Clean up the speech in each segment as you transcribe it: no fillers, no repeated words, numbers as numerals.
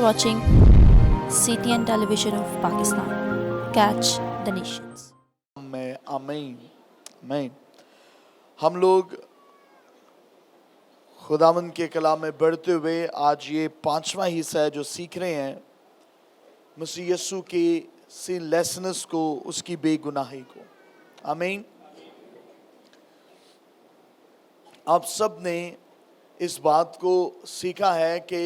watching CTN Television of Pakistan. Catch the nations. में आमीन आमीन। हम लोग खुदावंद के कलाम में बढ़ते हुए आज ये 5वां हिस्सा है जो सीख रहे हैं मसीह यीशु के सिन लेसन्स को, उसकी बेगुनाही को। आमीन। आप सब ने इस बात को सीखा है कि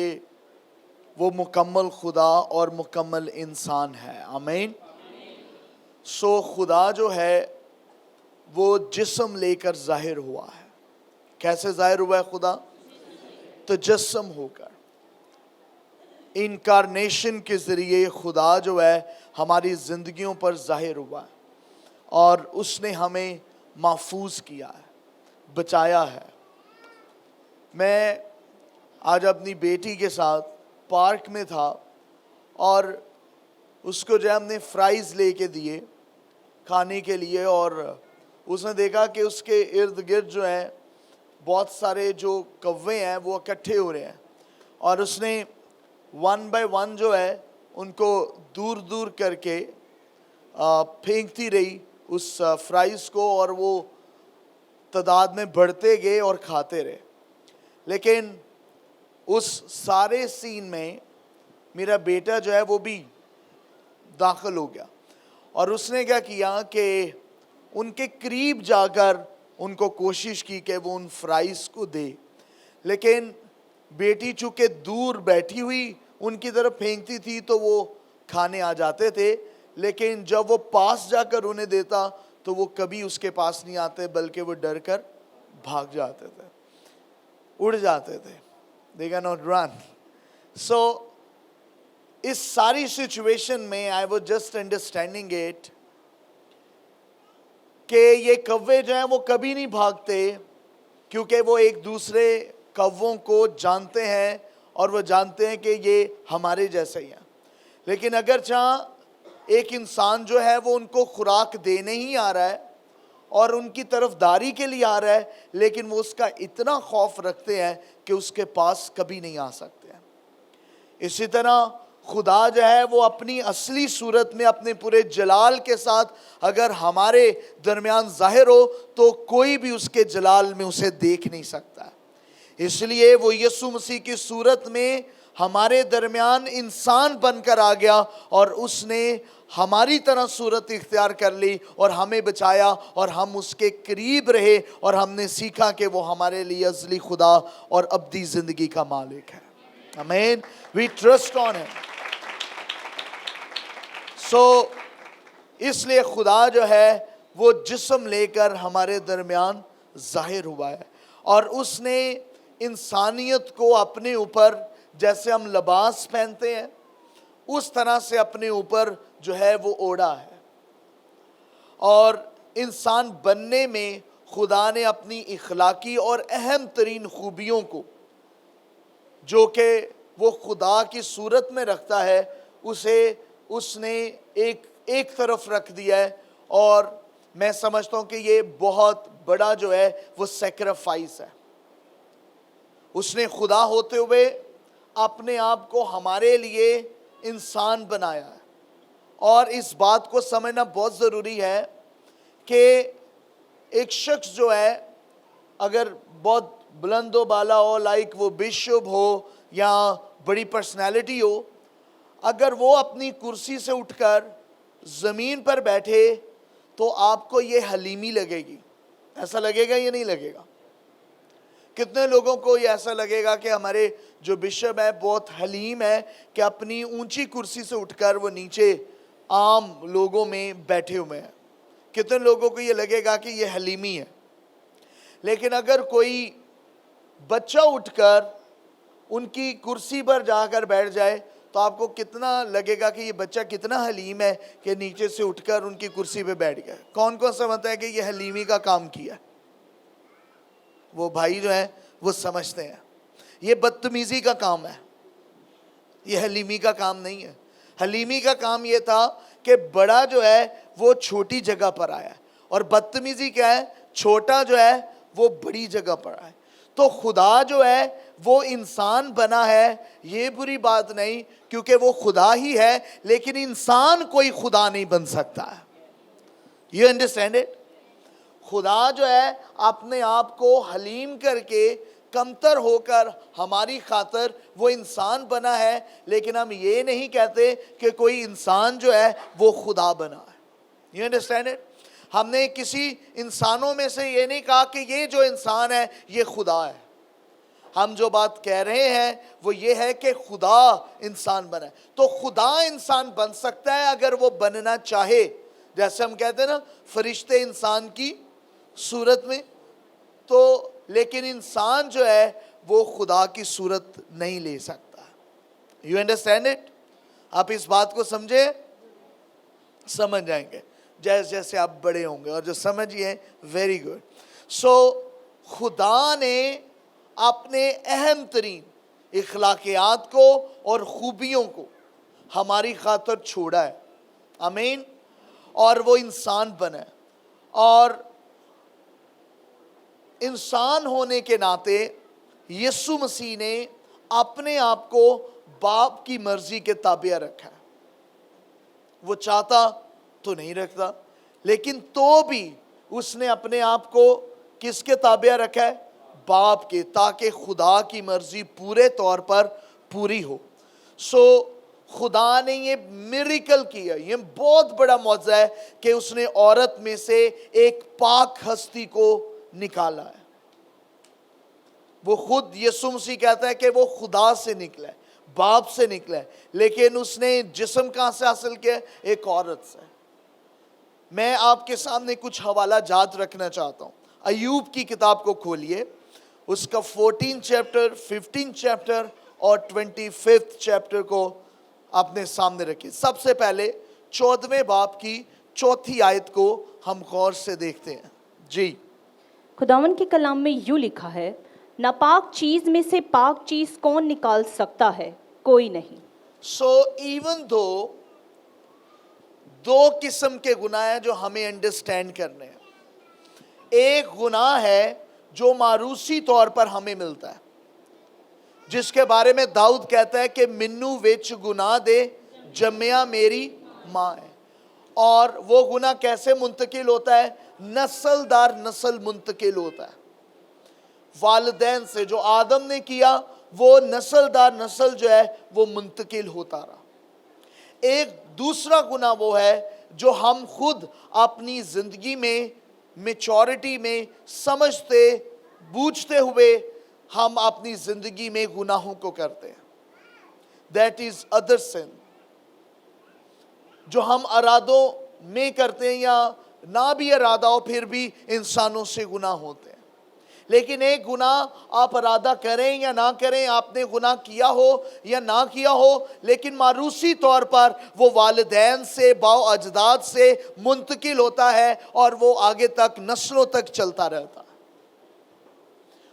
वो मुकम्मल खुदा और मुकम्मल इंसान है। आमीन। सो खुदा जो है वो जिस्म लेकर जाहिर हुआ है। कैसे जाहिर हुआ है खुदा? तो जिस्म होकर, इनकारनेशन के ज़रिए खुदा जो है हमारी ज़िंदगियों पर जाहिर हुआ है और उसने हमें महफूज किया है, बचाया है। मैं आज अपनी बेटी के साथ पार्क में था और उसको जो हमने फ्राइज़ लेके दिए खाने के लिए, और उसने देखा कि उसके इर्द गिर्द जो है बहुत सारे जो कौवे हैं वो इकट्ठे हो रहे हैं, और उसने 1 बाय 1 जो है उनको दूर दूर करके फेंकती रही उस फ्राइज़ को, और वो तादाद में बढ़ते गए और खाते रहे। लेकिन उस सारे सीन में मेरा बेटा जो है वो भी दाखिल हो गया, और उसने क्या किया कि उनके करीब जाकर उनको कोशिश की कि वो उन फ्राइज़ को दे, लेकिन बेटी चूँकि दूर बैठी हुई उनकी तरफ फेंकती थी तो वो खाने आ जाते थे, लेकिन जब वो पास जाकर उन्हें देता तो वो कभी उसके पास नहीं आते, बल्कि वो डर कर भाग जाते थे, उड़ जाते थे। They cannot run. So इस सारी सिचुएशन में I was just understanding it कि ये कौवे जो हैं वो कभी नहीं भागते, क्योंकि वो एक दूसरे कौवों को जानते हैं और वो जानते हैं कि ये हमारे जैसे ही हैं। लेकिन अगर चाह एक इंसान जो है वो उनको खुराक देने ही आ रहा है और उनकी तरफदारी के लिए आ रहा है, लेकिन वो उसका इतना खौफ रखते हैं कि उसके पास कभी नहीं आ सकते हैं। इसी तरह खुदा जो है वो अपनी असली सूरत में अपने पूरे जलाल के साथ अगर हमारे दरमियान ज़ाहिर हो तो कोई भी उसके जलाल में उसे देख नहीं सकता। इसलिए वो यीशु मसीह की सूरत में हमारे दरमियान इंसान बनकर आ गया और उसने हमारी तरह सूरत इख्तियार कर ली और हमें बचाया, और हम उसके करीब रहे और हमने सीखा कि वो हमारे लिए अज़ली खुदा और अब्दी ज़िंदगी का मालिक है। आमीन। We trust on him. So इसलिए खुदा जो है वो जिस्म लेकर हमारे दरमियान ज़ाहिर हुआ है, और उसने इंसानियत को अपने ऊपर, जैसे हम लिबास पहनते हैं उस तरह से अपने ऊपर जो है वो ओढ़ा है। और इंसान बनने में खुदा ने अपनी इखलाकी और अहम तरीन खूबियों को, जो कि वो खुदा की सूरत में रखता है, उसे उसने एक तरफ रख दिया है। और मैं समझता हूँ कि ये बहुत बड़ा जो है वो सैक्रिफाइस है। उसने खुदा होते हुए अपने आप को हमारे लिए इंसान बनाया है, और इस बात को समझना बहुत ज़रूरी है कि एक शख्स जो है अगर बहुत बुलंदो बाला हो, लाइक वो बिशप हो या बड़ी पर्सनैलिटी हो, अगर वो अपनी कुर्सी से उठकर ज़मीन पर बैठे तो आपको ये हलीमी लगेगी। ऐसा लगेगा या नहीं लगेगा? कितने लोगों को ये ऐसा लगेगा कि हमारे जो बिशप है बहुत हलीम है कि अपनी ऊंची कुर्सी से उठकर वो नीचे आम लोगों में बैठे हुए हैं। कितने लोगों को ये लगेगा कि ये हलीमी है। लेकिन अगर कोई बच्चा उठकर उनकी कुर्सी पर जाकर बैठ जाए तो आपको कितना लगेगा कि ये बच्चा कितना हलीम है कि नीचे से उठकर उनकी कुर्सी पे बैठ गया। कौन कौन समझता है कि ये हलीमी का काम किया? वो भाई जो है वो समझते हैं ये बदतमीज़ी का काम है, ये हलीमी का काम नहीं है। हलीमी का काम ये था कि बड़ा जो है वो छोटी जगह पर आया, और बदतमीज़ी क्या है? छोटा जो है वो बड़ी जगह पर आए। तो खुदा जो है وہ انسان بنا ہے یہ بری بات نہیں, کیونکہ وہ خدا ہی ہے, لیکن انسان کوئی خدا نہیں بن سکتا ہے. You understand it? خدا جو ہے اپنے آپ کو حلیم کر کے, کمتر ہو کر ہماری خاطر وہ انسان بنا ہے, لیکن ہم یہ نہیں کہتے کہ کوئی انسان جو ہے وہ خدا بنا ہے. You understand it? ہم نے کسی انسانوں میں سے یہ نہیں کہا کہ یہ جو انسان ہے یہ خدا ہے. ہم جو بات کہہ رہے ہیں وہ یہ ہے کہ خدا انسان بنا ہے. تو خدا انسان بن سکتا ہے اگر وہ بننا چاہے. جیسے ہم کہتے ہیں نا فرشتے انسان کی صورت میں, تو لیکن انسان جو ہے وہ خدا کی صورت نہیں لے سکتا. You understand it? آپ اس بات کو سمجھے, سمجھ جائیں گے جیسے جیسے آپ بڑے ہوں گے, اور جو سمجھیے ویری گڈ. سو خدا نے اپنے اہم ترین اخلاقیات کو اور خوبیوں کو ہماری خاطر چھوڑا ہے. آمین. اور وہ انسان بنا ہے, اور انسان ہونے کے ناطے یسوع مسیح نے اپنے آپ کو باپ کی مرضی کے تابع رکھا ہے. وہ چاہتا تو نہیں رکھتا, لیکن تو بھی اس نے اپنے آپ کو کس کے تابع رکھا ہے؟ باپ کے, تاکہ خدا کی مرضی پورے طور پر پوری ہو. سو خدا نے یہ میریکل کیا, یہ بہت بڑا معجزہ ہے کہ اس نے عورت میں سے ایک پاک ہستی کو نکالا ہے. وہ خود یسوع مسیح کہتا ہے کہ وہ خدا سے نکلا ہے, باپ سے نکلا ہے, لیکن اس نے جسم کہاں سے حاصل کیا؟ ایک عورت سے. میں آپ کے سامنے کچھ حوالہ جات رکھنا چاہتا ہوں. ایوب کی کتاب کو کھولیے, اس کا 14 چیپٹر, 15 چیپٹر اور 25 چیپٹر کو اپنے سامنے رکھیے. سب سے پہلے 14ویں باب کی 4 آیت کو ہم غور سے دیکھتے ہیں. جی. خداوند کے کلام میں یوں لکھا ہے, ناپاک چیز میں سے پاک چیز کون نکال سکتا ہے؟ کوئی نہیں. سو ایون دو قسم کے گناہ ہیں جو ہمیں انڈرسٹینڈ کرنے ہیں. ایک گناہ ہے جو معروسی طور پر ہمیں ملتا ہے, جس کے بارے میں داؤد کہتا ہے کہ منو وچ گناہ دے جمیا میری ماں ہے. اور وہ گناہ کیسے منتقل ہوتا ہے؟ نسل در نسل منتقل ہوتا ہے. والدین سے جو آدم نے کیا وہ نسل در نسل جو ہے وہ منتقل ہوتا رہا. ایک دوسرا گناہ وہ ہے جو ہم خود اپنی زندگی میں میچورٹی میں سمجھتے بوجھتے ہوئے ہم اپنی زندگی میں گناہوں کو کرتے ہیں. دیٹ از ادر سن, جو ہم ارادوں میں کرتے ہیں یا نہ بھی ارادہ ہو پھر بھی انسانوں سے گناہ ہوتے ہیں. لیکن ایک گناہ آپ ارادہ کریں یا نہ کریں, آپ نے گناہ کیا ہو یا نہ کیا ہو, لیکن معروسی طور پر وہ والدین سے باؤ اجداد سے منتقل ہوتا ہے اور وہ آگے تک نسلوں تک چلتا رہتا ہے.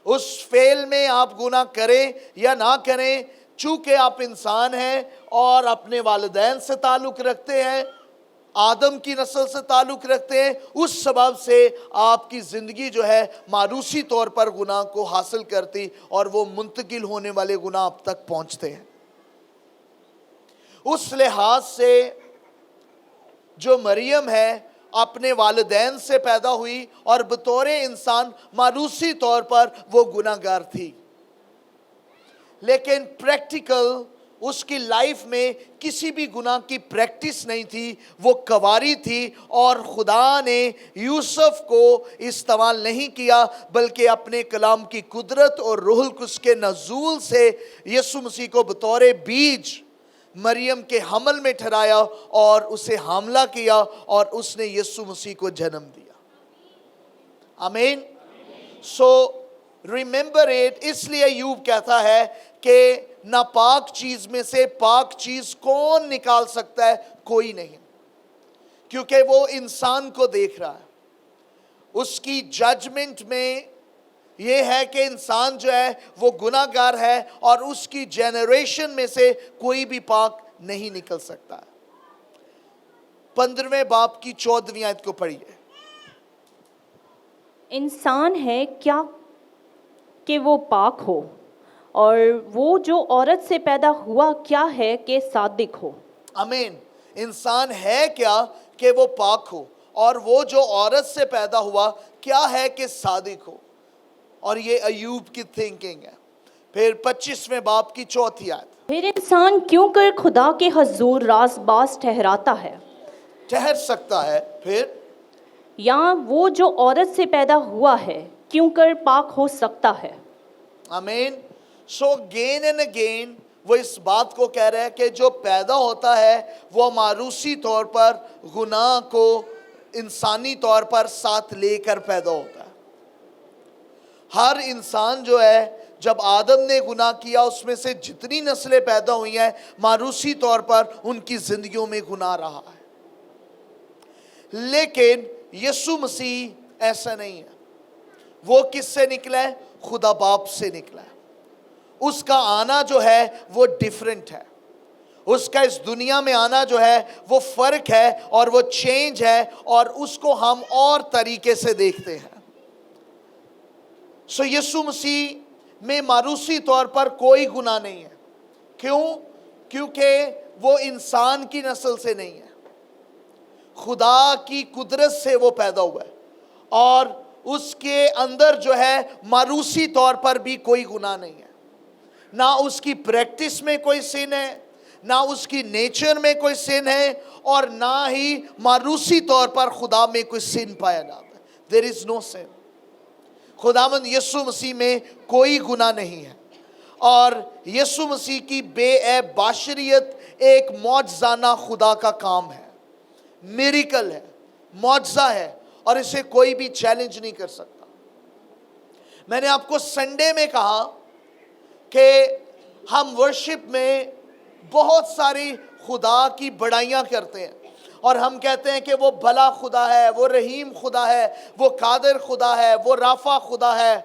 اس فعل میں آپ گناہ کریں یا نہ کریں, چونکہ آپ انسان ہیں اور اپنے والدین سے تعلق رکھتے ہیں, آدم کی نسل سے تعلق رکھتے ہیں, اس سبب سے آپ کی زندگی جو ہے معروسی طور پر گناہ کو حاصل کرتی اور وہ منتقل ہونے والے گناہ اب تک پہنچتے ہیں. اس لحاظ سے جو مریم ہے اپنے والدین سے پیدا ہوئی اور بطور انسان معروسی طور پر وہ گناہگار تھی, لیکن پریکٹیکل اس کی لائف میں کسی بھی گناہ کی پریکٹس نہیں تھی. وہ کنواری تھی اور خدا نے یوسف کو استعمال نہیں کیا, بلکہ اپنے کلام کی قدرت اور روح القدس کے نزول سے یسوع مسیح کو بطور بیج مریم کے حمل میں ٹھہرایا اور اسے حاملہ کیا اور اس نے یسوع مسیح کو جنم دیا. آمین. سو ریممبر اٹ. اس لیے ایوب کہتا ہے کہ ناپاک چیز میں سے پاک چیز کون نکال سکتا ہے؟ کوئی نہیں, کیونکہ وہ انسان کو دیکھ رہا ہے. اس کی ججمنٹ میں یہ ہے کہ انسان جو ہے وہ گناہ گار ہے اور اس کی جنریشن میں سے کوئی بھی پاک نہیں نکل سکتا. 15ویں باب کی 14ویں آیت کو پڑھیے. انسان ہے کیا کہ وہ پاک ہو, और वो जो औरत से पैदा हुआ क्या है कि सादिक हो। आमीन। इंसान है क्या कि वो पाक हो, और वो जो औरत से पैदा हुआ क्या है कि सादिक हो। और ये अयूब की थिंकिंग है। फिर 25वें बाब की 4थी आयत। फिर इंसान क्यों कर खुदा के हजूर राज़बाज ठहराता है, ठहर सकता है। फिर या वो जो औरत से पैदा हुआ है क्यों कर पाक हो सकता है। आमीन। सो अगेन एंड अगेन वो इस बात को कह रहे हैं कि जो पैदा होता है वो मारूसी तौर पर गुनाह को इंसानी तौर पर साथ लेकर पैदा होता है। हर इंसान जो है, जब आदम ने गुनाह किया, उसमें से जितनी नस्लें पैदा हुई हैं, मारूसी तौर पर उनकी जिंदगियों में गुनाह रहा है। लेकिन यीशु मसीह ऐसा नहीं है। वो किससे निकला है? खुदा बाप से निकला है। उसका आना जो है वो डिफरेंट है। उसका इस दुनिया में आना जो है वो फर्क है, और वो चेंज है, और उसको हम और तरीके से देखते हैं। सो यीशु मसीह में मारूसी तौर पर कोई गुनाह नहीं है। क्यों? क्योंकि वो इंसान की नस्ल से नहीं है, खुदा की कुदरत से वो पैदा हुआ है, और उसके अंदर जो है मारूसी तौर पर भी कोई गुनाह नहीं है। ना उसकी प्रैक्टिस में कोई सिन है, ना उसकी नेचर में कोई सिन है, और ना ही मारूसी तौर पर खुदा में कोई सिन पाया जाता है। There is no sin. खुदावंद यीशु मसीह में कोई गुनाह नहीं है, और यीशु मसीह की बेऐब बाशरियत एक मौजज़ाना खुदा का काम है, मिरेकल है, मौजज़ा है, और इसे कोई भी चैलेंज नहीं कर सकता। मैंने आपको संडे में कहा कि हम वर्शिप में बहुत सारी खुदा की बड़ाइयाँ करते हैं, और हम कहते हैं कि वो भला खुदा है, वो रहीम खुदा है, वो कादिर खुदा है, वो राफा खुदा है,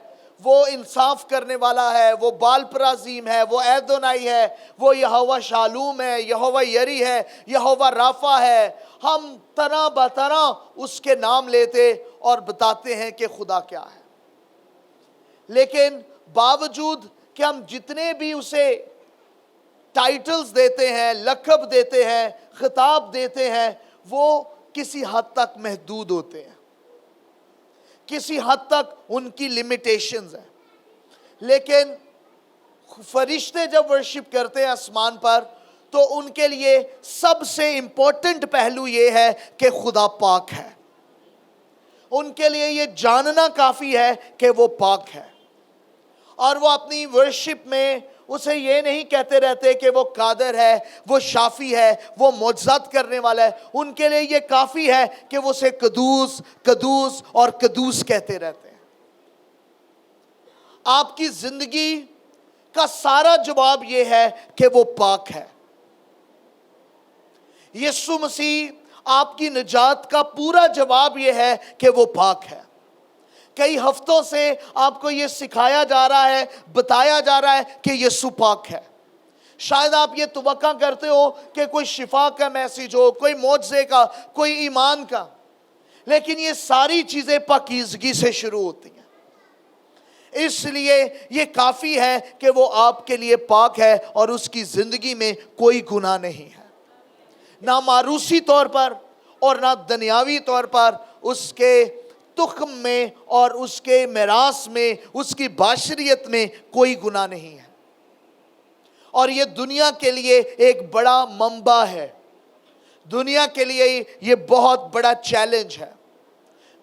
वो इंसाफ करने वाला है, वो बाल पराजीम है, वो एदोनाई है, वो यहोवा शालूम है, यहोवा यरी है, यहोवा राफा है। हम तरह बतरह उसके नाम लेते और बताते हैं कि खुदा क्या है। लेकिन बावजूद कि हम जितने भी उसे टाइटल्स देते हैं, लक़ब देते हैं, खिताब देते हैं, वो किसी हद तक महदूद होते हैं, किसी हद तक उनकी लिमिटेशंस हैं। लेकिन फरिश्ते जब वर्शिप करते हैं आसमान पर, तो उनके लिए सबसे इम्पोर्टेंट पहलू ये है कि खुदा पाक है। उनके लिए ये जानना काफ़ी है कि वो पाक है, और वो अपनी वर्शिप में उसे ये नहीं कहते रहते कि वो कादर है, वो शाफी है, वो मौजज़ात करने वाला है। उनके लिए ये काफ़ी है कि वो उसे कदूस कदूस और कदूस कहते रहते हैं। आपकी ज़िंदगी का सारा जवाब ये है कि वो पाक है। यीशु मसीह आपकी निजात का पूरा जवाब ये है कि वो पाक है। कई हफ्तों से आपको ये सिखाया जा रहा है, बताया जा रहा है कि यीशु पाक है। शायद आप ये तवक्का करते हो कि कोई शिफा का मैसेज हो, कोई मौजज़े का, कोई ईमान का, लेकिन ये सारी चीज़ें पाकीज़गी से शुरू होती हैं। इसलिए ये काफ़ी है कि वो आपके लिए पाक है, और उसकी ज़िंदगी में कोई गुनाह नहीं है, ना मारूसी तौर पर और ना दुनियावी तौर पर। उसके तुख्म में और उसके मिरास में, उसकी बाशरियत में कोई गुनाह नहीं है। और ये दुनिया के लिए एक बड़ा मंबा है, दुनिया के लिए ये बहुत बड़ा चैलेंज है।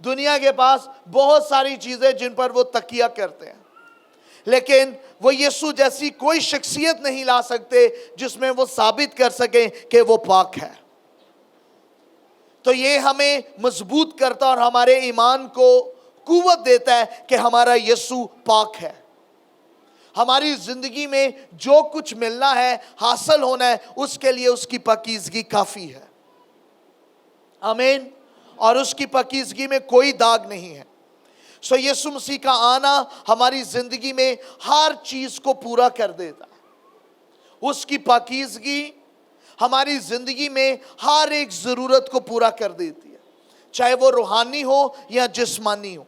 दुनिया के पास बहुत सारी चीज़ें जिन पर वो तकिया करते हैं, लेकिन वो यीशु जैसी कोई शख्सियत नहीं ला सकते जिसमें वो साबित कर सकें कि वो पाक है। तो ये हमें मजबूत करता और हमारे ईमान को कुव्वत देता है कि हमारा यीशु पाक है। हमारी ज़िंदगी में जो कुछ मिलना है, हासिल होना है, उसके लिए उसकी पाकीज़गी काफ़ी है। आमीन। और उसकी पाकीज़गी में कोई दाग नहीं है। सो यीशु मसीह का आना हमारी ज़िंदगी में हर चीज़ को पूरा कर देता है। उसकी पाकीज़गी हमारी ज़िंदगी में हर एक ज़रूरत को पूरा कर देती है, चाहे वो रूहानी हो या जिस्मानी हो।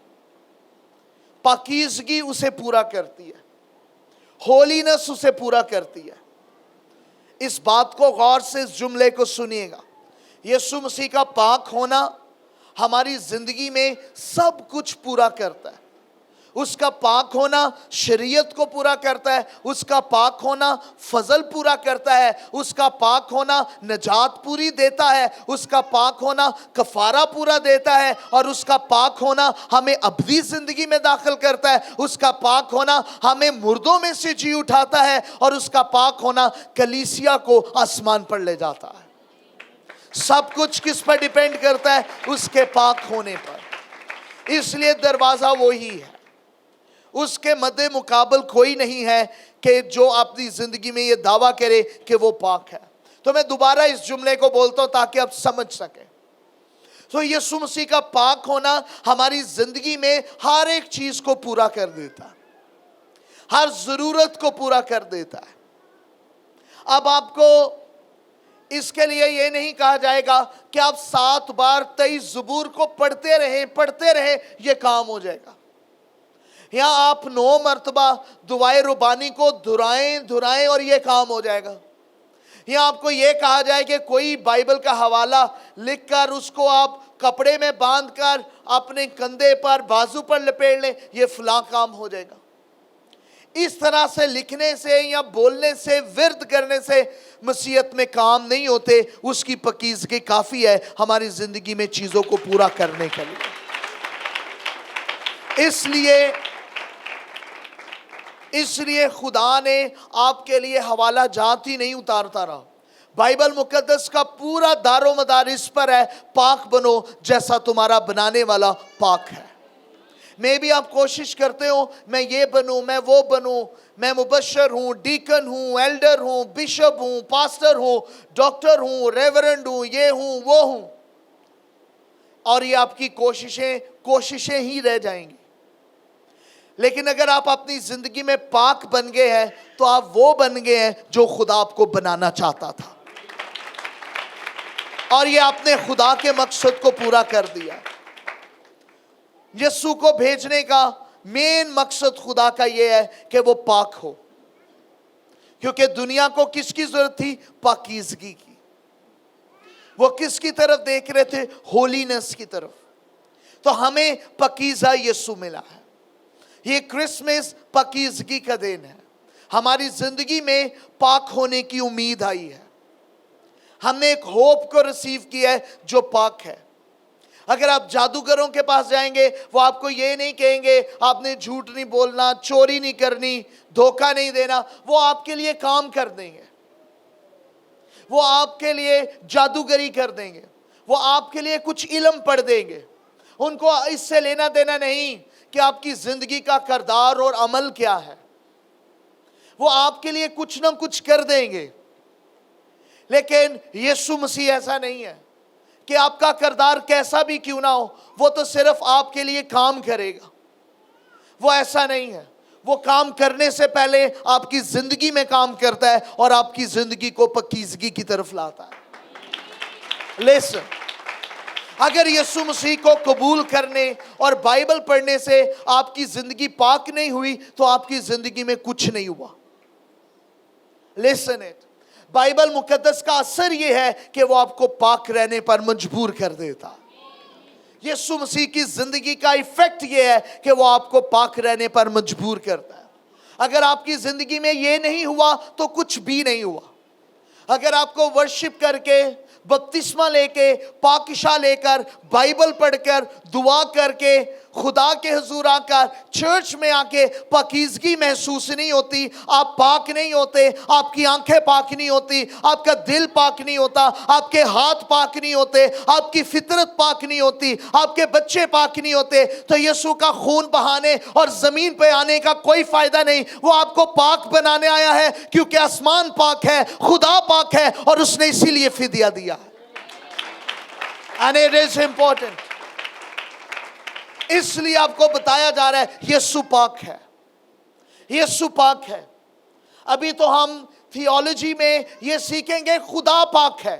पाकीज़गी उसे पूरा करती है। होलीनेस उसे पूरा करती है। इस बात को गौर से इस जुमले को सुनिएगा, यीशु मसीह का पाक होना हमारी जिंदगी में सब कुछ पूरा करता है। उसका पाक होना शरीयत को पूरा करता है, उसका पाक होना फजल पूरा करता है, उसका पाक होना नजात पूरी देता है, उसका पाक होना कफारा पूरा देता है, और उसका पाक होना हमें अबदी जिंदगी में दाखिल करता है। उसका पाक होना हमें मुर्दों में से जी उठाता है, और उसका पाक होना कलीसिया को आसमान पर ले जाता है। सब कुछ किस पर डिपेंड करता है? उसके पाक होने पर। इसलिए दरवाजा वही है, उसके मद्दे मुकाबल कोई नहीं है कि जो अपनी जिंदगी में ये दावा करे कि वो पाक है। तो मैं दोबारा इस जुमले को बोलता हूं ताकि आप समझ सकें। तो यीशु मसीह का पाक होना हमारी जिंदगी में हर एक चीज को पूरा कर देता है, हर जरूरत को पूरा कर देता है। अब आपको इसके लिए ये नहीं कहा जाएगा कि आप 7 बार 23 ज़बूर को पढ़ते रहे ये काम हो जाएगा, या आप 9 मरतबा दुआए रुबानी को दुराएं और ये काम हो जाएगा, या आपको ये कहा जाए कि कोई बाइबल का हवाला लिखकर उसको आप कपड़े में बांधकर अपने कंधे पर बाजू पर लपेट लें, ये फलां काम हो जाएगा। इस तरह से लिखने से या बोलने से, विर्द करने से मसीहत में काम नहीं होते। उसकी पकीज़गी काफ़ी है हमारी ज़िंदगी में चीज़ों को पूरा करने के लिए। इसलिए खुदा ने आपके लिए हवाला जात ही नहीं उतारता रहा। बाइबल मुकद्दस का पूरा दारो मदार इस पर है, पाक बनो जैसा तुम्हारा बनाने वाला पाक है। मैं भी आप कोशिश करते हो मैं ये बनूं, मैं वो बनूं, मैं मुबशर हूं, डीकन हूं, एल्डर हूं, बिशप हूं, पास्टर हूं, डॉक्टर हूं, रेवरेंड हूं, ये हूं वो हूं, और ये आपकी कोशिशें ही रह जाएंगी। लेकिन अगर आप अपनी जिंदगी में पाक बन गए हैं तो आप वो बन गए हैं जो खुदा आपको बनाना चाहता था, और ये आपने खुदा के मकसद को पूरा कर दिया। यीशु को भेजने का मेन मकसद खुदा का ये है कि वो पाक हो, क्योंकि दुनिया को किसकी जरूरत थी? पाकीज़गी की। वो किसकी तरफ देख रहे थे? होलीनेस की तरफ। तो हमें पाकीज़ा यीशु मिला है। ये क्रिसमस पाकीज़गी का दिन है। हमारी जिंदगी में पाक होने की उम्मीद आई है। हमने एक होप को रिसीव किया है जो पाक है। अगर आप जादूगरों के पास जाएंगे, वो आपको ये नहीं कहेंगे आपने झूठ नहीं बोलना, चोरी नहीं करनी, धोखा नहीं देना। वो आपके लिए काम कर देंगे, वो आपके लिए जादूगरी कर देंगे, वो आपके लिए कुछ इल्म पढ़ देंगे। उनको इससे लेना देना नहीं कि आपकी जिंदगी का किरदार और अमल क्या है। वो आपके लिए कुछ ना कुछ कर देंगे। लेकिन यीशु मसीह ऐसा नहीं है कि आपका किरदार कैसा भी क्यों ना हो, वो तो सिर्फ आपके लिए काम करेगा। वो ऐसा नहीं है। वो काम करने से पहले आपकी जिंदगी में काम करता है और आपकी जिंदगी को पाकीज़गी की तरफ लाता है। लिसन, अगर यीशु मसीह को कबूल करने और बाइबल पढ़ने से आपकी जिंदगी पाक नहीं हुई तो आपकी जिंदगी में कुछ नहीं हुआ। लिसन इट, बाइबल मुकद्दस का असर यह है कि वो आपको पाक रहने पर मजबूर कर देता। यीशु मसीह की जिंदगी का इफेक्ट यह है कि वो आपको पाक रहने पर मजबूर करता है। अगर आपकी जिंदगी में ये नहीं हुआ तो कुछ भी नहीं हुआ। अगर आपको वर्शिप करके, बपतिस्मा लेके, पाकिशा लेकर, बाइबल पढ़कर, दुआ करके, खुदा के हुजूर आकर, चर्च में आके पाकीज़गी महसूस नहीं होती, आप पाक नहीं होते, आपकी आंखें पाक नहीं होती, आपका दिल पाक नहीं होता, आपके हाथ पाक नहीं होते, आपकी फितरत पाक नहीं होती, आपके बच्चे पाक नहीं होते, तो यीशु का खून बहाने और ज़मीन पे आने का कोई फ़ायदा नहीं। वो आपको पाक बनाने आया है, क्योंकि आसमान पाक है, खुदा पाक है, और उसने इसीलिए फिदिया दिया है। And it is important. इसलिए आपको बताया जा रहा है यीशु पाक है, यीशु पाक है। अभी तो हम थियोलॉजी में ये सीखेंगे खुदा पाक है।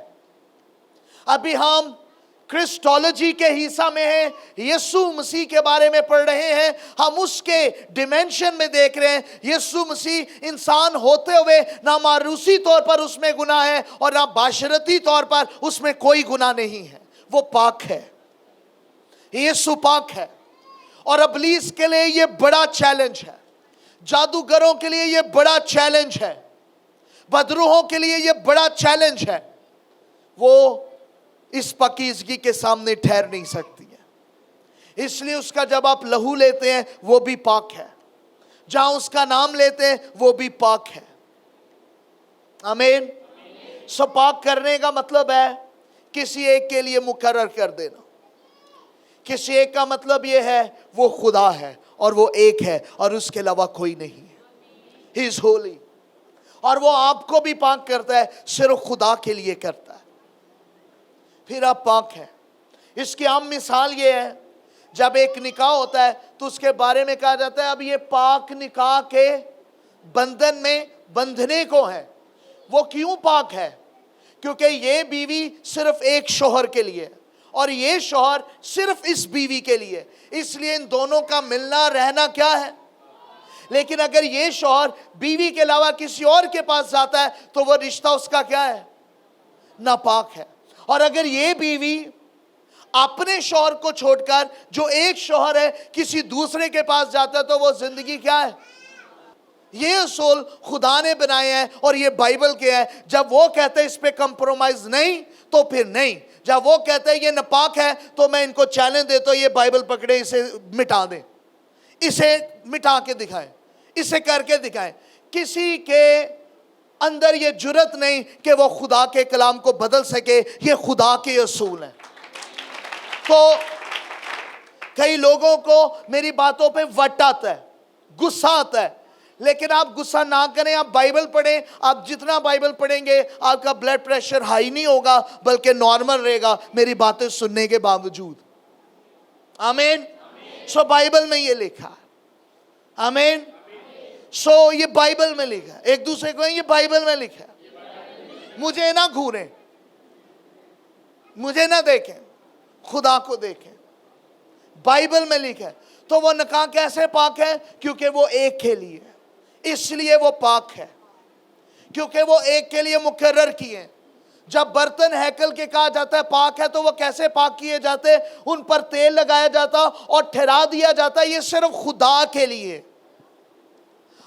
अभी हम क्रिस्टोलॉजी के हिस्सा में हैं, यीशु मसीह के बारे में पढ़ रहे हैं, हम उसके डिमेंशन में देख रहे हैं। यीशु मसीह इंसान होते हुए ना मारूसी तौर पर उसमें गुनाह है और ना बाशरती तौर पर उसमें कोई गुनाह नहीं है। वो पाक है, यीशु पाक है। और इब्लीस के लिए ये बड़ा चैलेंज है, जादूगरों के लिए ये बड़ा चैलेंज है, बदरूहों के लिए ये बड़ा चैलेंज है। वो इस पाकीज़गी के सामने ठहर नहीं सकती है। इसलिए उसका जब आप लहू लेते हैं वो भी पाक है, जहां उसका नाम लेते हैं वो भी पाक है। आमीन। सो पाक करने का मतलब है किसी एक के लिए मुकर्रर कर देना। किसी एक का मतलब ये है वो खुदा है और वो एक है और उसके अलावा कोई नहीं है। He is Holi. और वो आपको भी पाक करता है, सिर्फ खुदा के लिए करता है, फिर आप पाक हैं। इसकी आम मिसाल ये है, जब एक निकाह होता है तो उसके बारे में कहा जाता है अब ये पाक निकाह के बंधन में बंधने को है। वो क्यों पाक है? क्योंकि ये बीवी सिर्फ एक शौहर के लिए और ये शौहर सिर्फ इस बीवी के लिए, इसलिए इन दोनों का मिलना रहना क्या है। लेकिन अगर ये शौहर बीवी के अलावा किसी और के पास जाता है तो वो रिश्ता उसका क्या है? नापाक है। और अगर ये बीवी अपने शौहर को छोड़कर जो एक शौहर है किसी दूसरे के पास जाता है तो वो जिंदगी क्या है? ये असूल खुदा ने बनाए हैं और ये बाइबल के हैं। जब वो कहते हैं इस पे कंप्रोमाइज नहीं तो फिर नहीं। जब वो कहते हैं ये नापाक है तो मैं इनको चैलेंज देता हूं, ये बाइबल पकड़े, इसे मिटा दें, इसे मिटा के दिखाएं, इसे करके दिखाएं। किसी के अंदर ये जुर्रत नहीं कि वो खुदा के कलाम को बदल सके। ये खुदा के असूल हैं। तो कई लोगों को मेरी बातों पे वट आता है, गुस्सा आता है, लेकिन आप गुस्सा ना करें, आप बाइबल पढ़ें। आप जितना बाइबल पढ़ेंगे आपका ब्लड प्रेशर हाई नहीं होगा बल्कि नॉर्मल रहेगा मेरी बातें सुनने के बावजूद। आमीन। सो बाइबल में ये लिखा है। आमीन। सो ये बाइबल में लिखा है। एक दूसरे को ये बाइबल में लिखा है। मुझे ना घूरें, मुझे ना देखें, खुदा को देखें। बाइबल में लिखा है। तो वो निकाह कैसे पाक है? क्योंकि वो एक के लिए, इसलिए वो पाक है, क्योंकि वो एक के लिए मुकर्रर किए। जब बर्तन हैकल के कहा जाता है पाक है तो वो कैसे पाक किए जाते? उन पर तेल लगाया जाता और ठहरा दिया जाता, ये सिर्फ खुदा के लिए।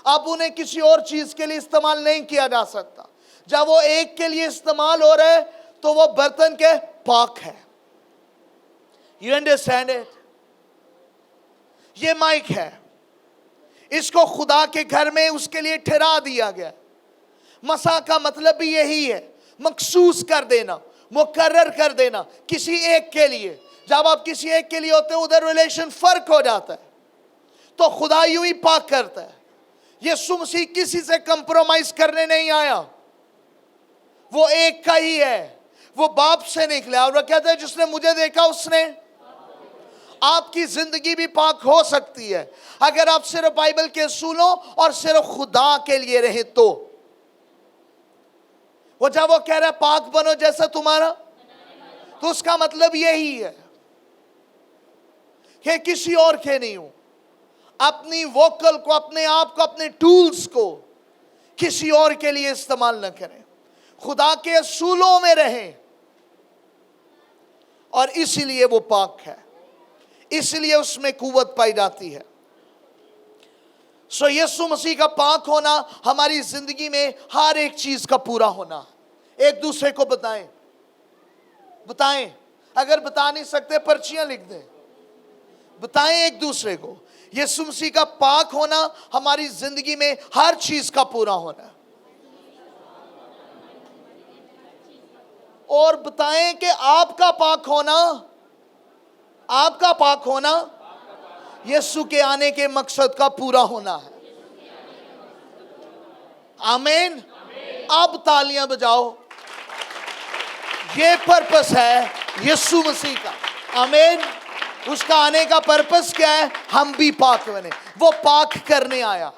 अब उन्हें किसी और चीज के लिए इस्तेमाल नहीं किया जा सकता। जब वो एक के लिए इस्तेमाल हो रहा है तो वो बर्तन के पाक है। You understand it? ये माइक है, इसको खुदा के घर में उसके लिए ठहरा दिया गया। मसा का मतलब भी यही है, मखसूस कर देना, मुकर्रर कर देना किसी एक के लिए। जब आप किसी एक के लिए होते हो उधर रिलेशन फर्क हो जाता है। तो खुदा यूं ही पाक करता है। यीशु मसीह किसी से कंप्रोमाइज करने नहीं आया, वो एक का ही है। वो बाप से निकला और वो कहता है जिसने मुझे देखा उसने। आपकी जिंदगी भी पाक हो सकती है अगर आप सिर्फ बाइबल के असूलों और सिर्फ खुदा के लिए रहे तो। वो जब वो कह रहा है पाक बनो जैसा तुम्हारा, तो उसका मतलब यही है कि किसी और के नहीं हूं। अपनी वोकल को, अपने आप को, अपने टूल्स को किसी और के लिए इस्तेमाल न करें, खुदा के असूलों में रहें। और इसीलिए वो पाक है, इसलिए उसमें कुव्वत पाई जाती है। सो यीशु मसीह का पाक होना हमारी जिंदगी में हर एक चीज का पूरा होना। एक दूसरे को बताएं, अगर बता नहीं सकते पर्चियां लिख दें, बताएं एक दूसरे को। यीशु मसीह का पाक होना हमारी जिंदगी में हर चीज का पूरा होना। और बताएं कि आपका पाक होना यीशु के आने के मकसद का पूरा होना है। आमीन। अब तालियां बजाओ, ये पर्पस है यीशु मसीह का। आमीन। उसका आने का पर्पस क्या है? हम भी पाक बने। वो पाक करने आया।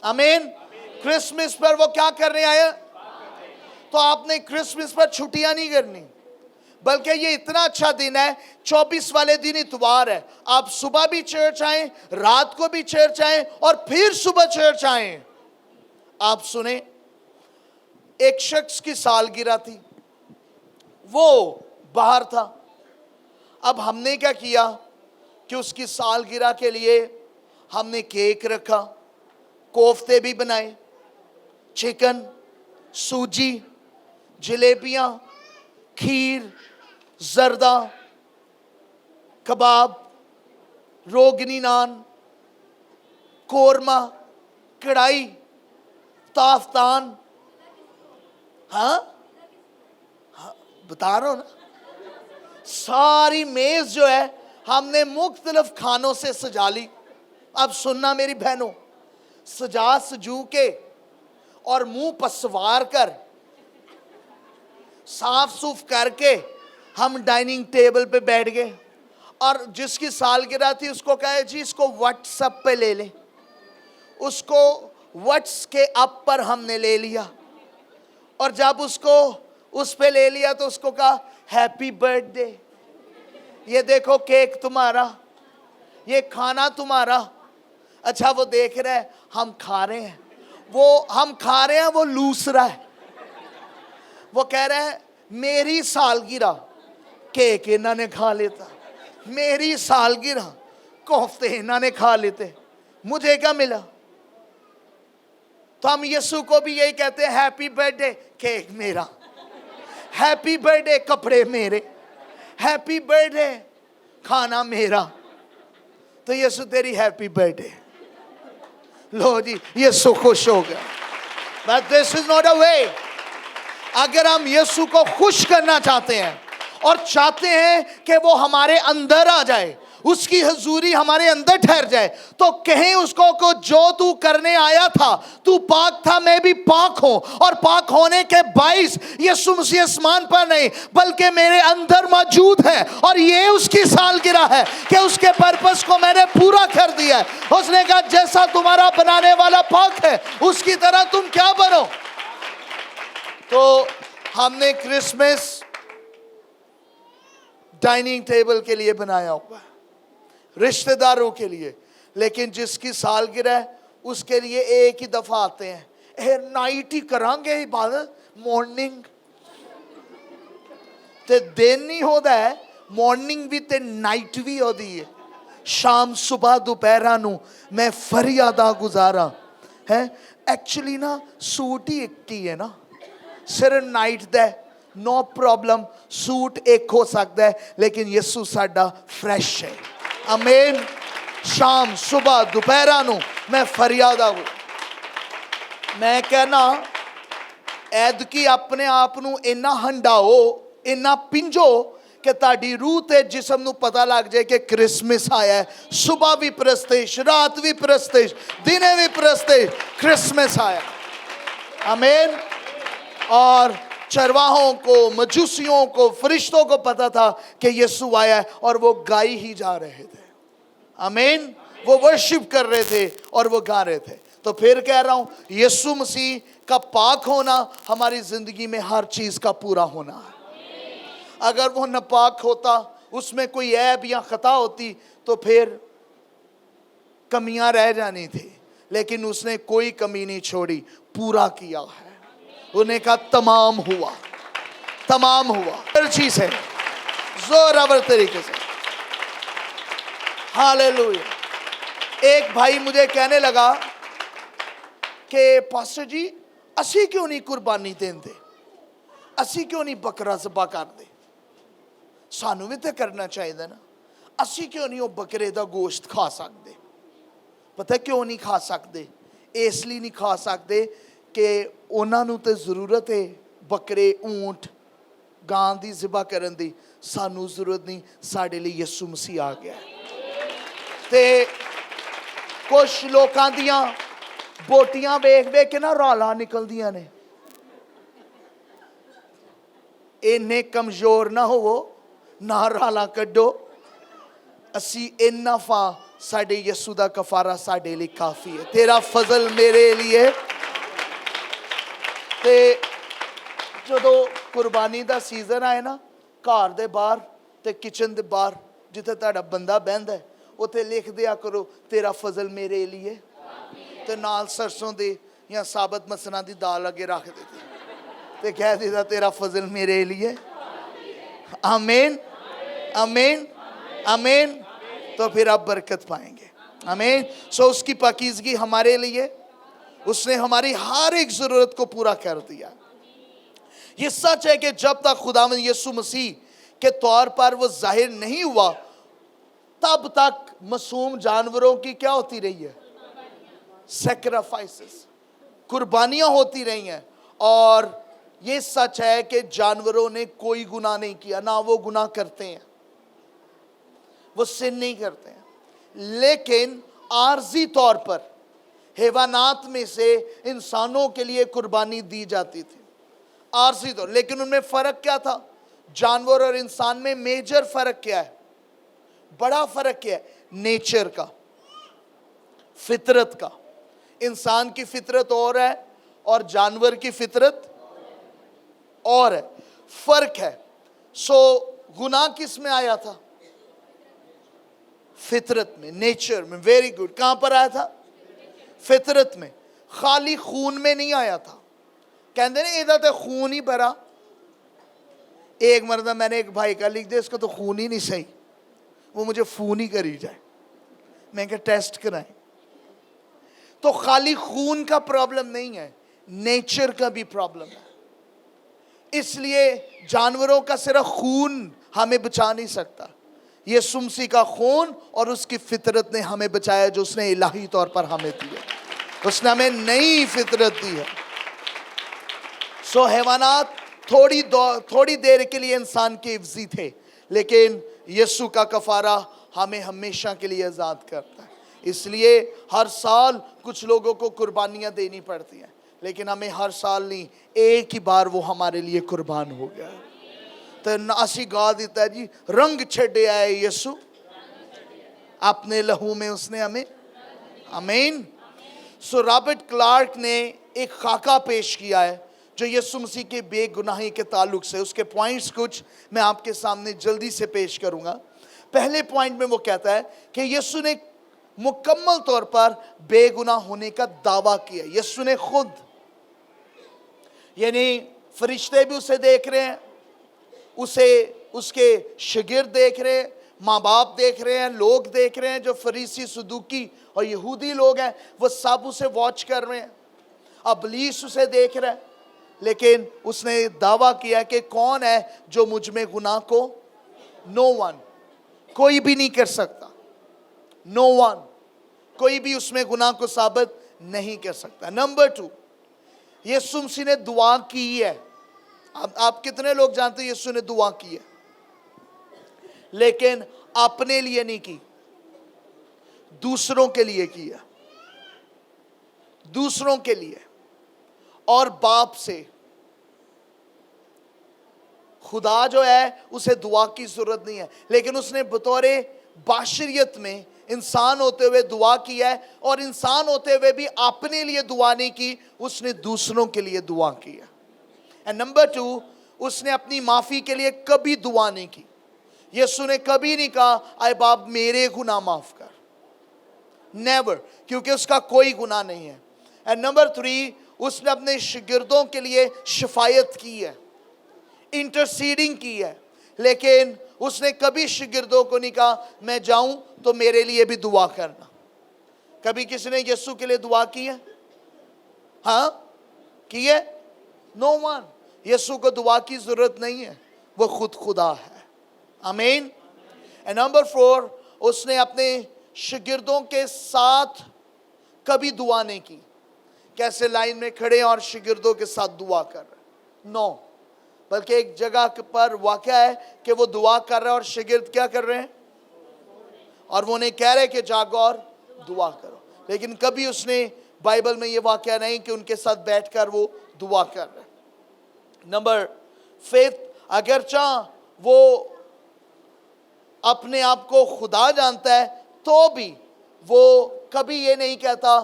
आमीन। क्रिसमस पर वो क्या करने आया? तो आपने क्रिसमस पर छुट्टियां नहीं करनी, बल्कि ये इतना अच्छा दिन है, 24 वाले दिन इतवार है, आप सुबह भी चर्च आएं, रात को भी चर्च आएं और फिर सुबह चर्च आएं। आप सुने, एक शख्स की सालगिरह थी, वो बाहर था। अब हमने क्या किया कि उसकी सालगिरह के लिए हमने केक रखा, कोफ्ते भी बनाए, चिकन, सूजी, जलेबियां, खीर, जर्दा, कबाब, रोगनी नान, कोरमा, कढ़ाई, ताफ्तान, हाँ बता रहा हूं ना, सारी मेज जो है हमने मुख्तलिफ खानों से सजा ली। अब सुनना मेरी बहनों, सजा सजू के और मुंह पसवार कर, साफ सूफ करके हम डाइनिंग टेबल पे बैठ गए। और जिसकी सालगिरह थी उसको कहे जी इसको व्हाट्सएप पे ले ले, उसको व्हाट्स के अप पर हमने ले लिया। और जब उसको उस पे ले लिया तो उसको कहा हैप्पी बर्थडे, ये देखो केक तुम्हारा, ये खाना तुम्हारा। अच्छा वो देख रहा है हम खा रहे हैं, वो हम खा रहे हैं, वो लूस रहा है। वो कह रहा है मेरी सालगिरह केक इन्होंने खा लेता, मेरी सालगिरह कोफ्ते इन्होंने खा लेते, मुझे क्या मिला। तो हम यीशु को भी यही कहते हैं हैप्पी बर्थडे केक मेरा, हैप्पी बर्थडे कपड़े मेरे, हैप्पी बर्थडे खाना मेरा। तो यीशु तेरी हैप्पी बर्थडे, लो जी यीशु खुश हो गया। But this is not a way। अगर हम यीशु को खुश करना चाहते हैं और चाहते हैं कि वो हमारे अंदर आ जाए, उसकी हुजूरी हमारे अंदर ठहर जाए, तो कहें उसको को जो तू करने आया था, तू पाक था मैं भी पाक हूं, और पाक होने के बाइस यीशु मसीह आसमान पर नहीं बल्कि मेरे अंदर मौजूद है। और ये उसकी सालगिरह है कि उसके पर्पस को मैंने पूरा कर दिया है। उसने कहा जैसा तुम्हारा बनाने वाला पाक है उसकी तरह तुम क्या बनो। तो हमने क्रिसमस डाइनिंग टेबल के लिए बनाया हुआ है, रिश्तेदारों के लिए, लेकिन जिसकी सालगिरह है उसके लिए एक ही दफा आते हैं। नाइट ही करांगे इबादत, मॉर्निंग ते दिन नहीं होता है, मॉर्निंग भी ते नाइट भी होती है। शाम सुबह दोपहरा नू मैं फरियादा गुजारा है। एक्चुअली ना सूट ही एक ही है ना, सिर्फ नाइट दा नो प्रॉब्लम, सूट एक हो सकता है लेकिन यीशु साडा फ्रेश है। आमीन। शाम सुबह दोपहरा नू मैं फरियादा हूं। मैं कहना ऐदकी अपने आप नू इन्ना हंडाओ, इन्ना पिंजो कि ताड़ी रूह ते जिस्म नू पता लग जाए कि क्रिसमस आया है। सुबह भी प्रस्तेश, रात भी प्रस्तेश, दिने भी प्रस्तेश, क्रिसमस आया। आमीन। और चरवाहों को, मजूसियों को, फरिश्तों को पता था कि यीशु आया है और वो गाई ही जा रहे थे। आमीन। वो वर्शिप कर रहे थे और वो गा रहे थे। तो फिर कह रहा हूं यीशु मसीह का पाक होना हमारी जिंदगी में हर चीज का पूरा होना है। अगर वो नापाक होता, उसमें कोई ऐब या खता होती तो फिर कमियां रह जानी थी, लेकिन उसने कोई कमी नहीं छोड़ी, पूरा किया है। उन्हें कहा तमाम हुआ, तमाम हुआ। हर चीज है जोरावर तरीके से। हालेलुया। एक भाई मुझे कहने लगा कि पास्टर जी असी क्यों नहीं कुर्बानी देंदे, असी क्यों नहीं बकरा ज़बह करदे, सानू भी तो करना चाहिए ना, असी क्यों नहीं वो बकरे दा गोश्त खा सकते। पता क्यों नहीं खा सकते? इसलिए नहीं खा सकते कि उन्होंने तो जरूरत है बकरे, ऊंट, गां दी ज़िबा करन दी, सानू जरूरत नहीं, साडे लिए यीशु मसीह आ गया। ते कुछ लोकां दियां बोटियां वेख वेख के ना राला निकलदियां ने। इन्ने कमजोर ना होवो, ना राला कड्डो। असी इन्ना फा साडे यीशु दा कफारा साडे लिए काफी है। तेरा फजल मेरे लिए। ते जदों कुर्बानी दा सीजन आए ना, ਘਰ ਦੇ ਬਾਹਰ ਤੇ ਕਿਚਨ ਦੇ ਬਾਹਰ ਜਿੱਥੇ ਤੁਹਾਡਾ ਬੰਦਾ ਬਹਿੰਦਾ ਹੈ ਉੱਥੇ ਲਿਖ ਦਿਆ ਕਰੋ ਤੇਰਾ ਫਜ਼ਲ ਮੇਰੇ ਲਈ ਤੇ ਨਾਲ ਸਰਸੋਂ ਦੇ ਜਾਂ ਸਾਬਤ ਮਸਰਾਂ ਦੀ ਦਾਲ ਅੱਗੇ ਰੱਖ ਦਿੱਤੀ ਤੇ ਕਹਿ ਦਿੱਤਾ ਤੇਰਾ ਫਜ਼ਲ ਮੇਰੇ लिए आमीन आमीन आमीन तो फिर आप बरकत पाएंगे आमीन सो उसकी पाकीज़गी हमारे लिए उसने हमारी हर एक ज़रूरत को पूरा कर दिया ये सच है कि जब तक खुदावंद यीशु मसीह के तौर पर वो जाहिर नहीं हुआ तब तक मासूम जानवरों की क्या होती रही है सैक्रिफाइसेस कुर्बानियां होती रही हैं और ये सच है कि जानवरों ने कोई गुनाह नहीं किया ना वो गुनाह करते हैं वो सिन नहीं करते हैं लेकिन आर्जी तौर पर हैवानात में से इंसानों के लिए कुर्बानी दी जाती थी आर्जी तौर लेकिन उनमें फ़र्क क्या था जानवर और इंसान में मेजर फ़र्क क्या है बड़ा फ़र्क क्या है नेचर का फितरत का इंसान की फितरत और है और जानवर की फितरत और है फर्क है सो गुनाह किस में आया था फितरत में नेचर में वेरी गुड कहां पर आया था फितरत में खाली खून में नहीं आया था कहते ना इधर तो खून ही भरा एक मरदा मैंने एक भाई का लिख दिया इसका तो खून ही नहीं सही वो मुझे फोन ही करी जाए मैं क्या टेस्ट कराएं तो खाली खून का प्रॉब्लम नहीं है नेचर का भी प्रॉब्लम है इसलिए जानवरों का सिर्फ खून हमें बचा नहीं सकता यीशु मसीह का खून और उसकी फितरत ने हमें बचाया जो उसने इलाही तौर पर हमें दी है उसने हमें नई फितरत दी है सो हैवानात थोड़ी देर के लिए इंसान के इफ्जी थे लेकिन यीशु का कफारा हमें हमेशा के लिए आज़ाद करता है इसलिए हर साल कुछ लोगों को कुर्बानियाँ देनी पड़ती हैं लेकिन हमें हर साल नहीं एक ही बार वो हमारे लिए कुर्बान हो गया तो असी गा देता है जी रंग छड़े आए यीशु अपने लहू में उसने हमें आमीन सो रॉबर्ट क्लार्क ने एक खाका पेश किया है जो यीशु मसीह के बेगुनाही के ताल्लुक से उसके पॉइंट्स कुछ मैं आपके सामने जल्दी से पेश करूंगा पहले पॉइंट में वो कहता है कि यीशु ने मुकम्मल तौर पर बेगुनाह होने का दावा किया यीशु ने खुद यानी फरिश्ते भी उसे देख रहे हैं उसे उसके शागिर्द देख रहे हैं माँ बाप देख रहे हैं लोग देख रहे हैं जो फरीसी सदूकी और यहूदी लोग हैं वो सब उसे वॉच कर रहे हैं अबलीस उसे देख रहा है लेकिन उसने दावा किया कि कौन है जो मुझ में गुनाह को नो वन कोई भी नहीं कर सकता नो वन कोई भी उसमें गुनाह को साबित नहीं कर सकता नंबर 2 यीशु मसीह ने दुआ की है आप कितने लोग जानते हैं यीशु ने दुआ की है लेकिन अपने लिए नहीं की दूसरों के लिए किया दूसरों के लिए और बाप से खुदा जो है उसे दुआ की जरूरत नहीं है लेकिन उसने बतौर बाशरियत में इंसान होते हुए दुआ की है और इंसान होते हुए भी अपने लिए दुआ नहीं की उसने दूसरों के लिए दुआ की है एंड नंबर 2 उसने अपनी माफ़ी के लिए कभी दुआ नहीं की यीशु ने कभी नहीं कहा आए बाप मेरे गुनाह माफ़ कर नेवर क्योंकि उसका कोई गुनाह नहीं है एंड नंबर 3 उसने अपने शागिर्दों के लिए शफायत की है इंटरसीडिंग की है लेकिन उसने कभी शागिर्दों को नहीं कहा मैं जाऊं तो मेरे लिए भी दुआ करना कभी किसी ने यीशु के लिए दुआ की है हाँ की है नो वन यीशु को दुआ की जरूरत नहीं है वो खुद खुदा है आमीन एंड नंबर 4 उसने अपने शागिर्दों के साथ कभी दुआ नहीं की कैसे लाइन में खड़े और शागिर्दों के साथ दुआ कर रहे नो बल्कि एक जगह पर वाक़या है कि वो दुआ कर रहे हैं और शागिर्द क्या कर रहे हैं और वो उन्हें कह रहे हैं कि जागो और दुआ करो लेकिन कभी उसने बाइबल में ये वाक़या नहीं कि उनके साथ बैठकर वो दुआ कर रहे हैं नंबर 5 अगरचा वो अपने आप को खुदा जानता है तो भी वो कभी ये नहीं कहता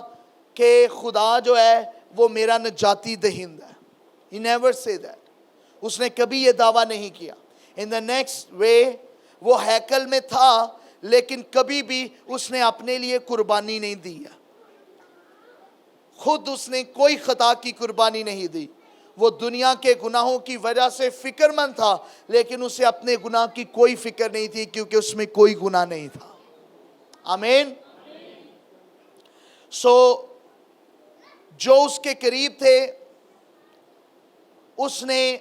कि खुदा जो है वो मेरा नजाती दहिंद है ही नेवर से दैट उसने कभी ये दावा नहीं किया इन द नेक्स्ट वे वो हैकल में था, लेकिन कभी भी उसने अपने लिए कुर्बानी नहीं दी है। खुद उसने कोई खता की कुर्बानी नहीं दी। वो दुनिया के गुनाहों की वजह से फिक्रमंद था, लेकिन उसे अपने गुनाह की कोई फिक्र नहीं थी, क्योंकि उसमें कोई गुनाह नहीं था। आमीन। सो जो उसके करीब थे, उसने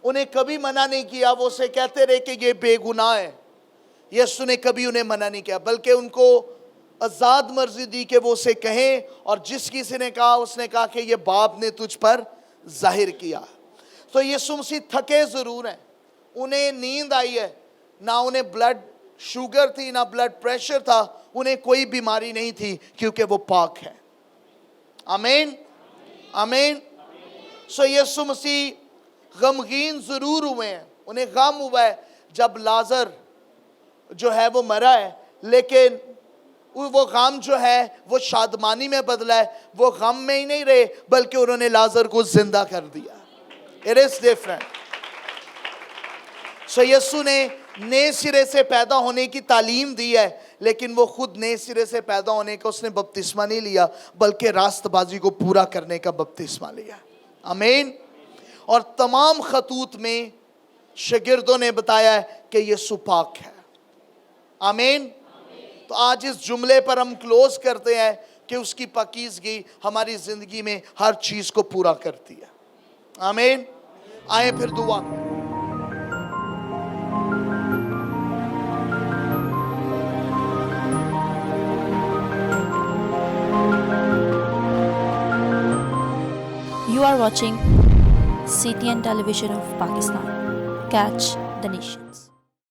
उन्हें कभी मना नहीं किया। वो उसे कहते रहे कि ये बेगुनाह है। यीशु ने कभी उन्हें मना नहीं किया, बल्कि उनको आज़ाद मर्जी दी कि वो उसे कहें, और जिस किसी ने कहा उसने कहा कि ये बाप ने तुझ पर जाहिर किया। तो यीशु मसीह थके ज़रूर हैं, उन्हें नींद आई है, ना उन्हें ब्लड शुगर थी, ना ब्लड प्रेशर था, उन्हें कोई बीमारी नहीं थी, क्योंकि वो पाक है। आमीन, आमीन। सो यीशु मसीह गमगीन ज़रूर हुए हैं, उन्हें गम हुआ है जब लाजर जो है वो मरा है, लेकिन वो गम जो है वो शादमानी में बदला है। वो गम में ही नहीं रहे, बल्कि उन्होंने लाजर को जिंदा कर दिया। It is different. So Yeshu ने नए सिरे से पैदा होने की तालीम दी है, लेकिन वो खुद नए सिरे से पैदा होने का उसने बपतिस्मा नहीं लिया, बल्कि रास्तबाजी को पूरा करने का बपतिस्मा लिया। आमीन। और तमाम खतूत में शागिर्दों ने बताया है कि यीशु पाक है। आमीन। तो आज इस जुमले पर हम क्लोज करते हैं कि उसकी पाकीज़गी हमारी ज़िंदगी में हर चीज़ को पूरा करती है। आमीन। आए फिर दुआ। You are watching CTN Television of Pakistan. Catch the Nations.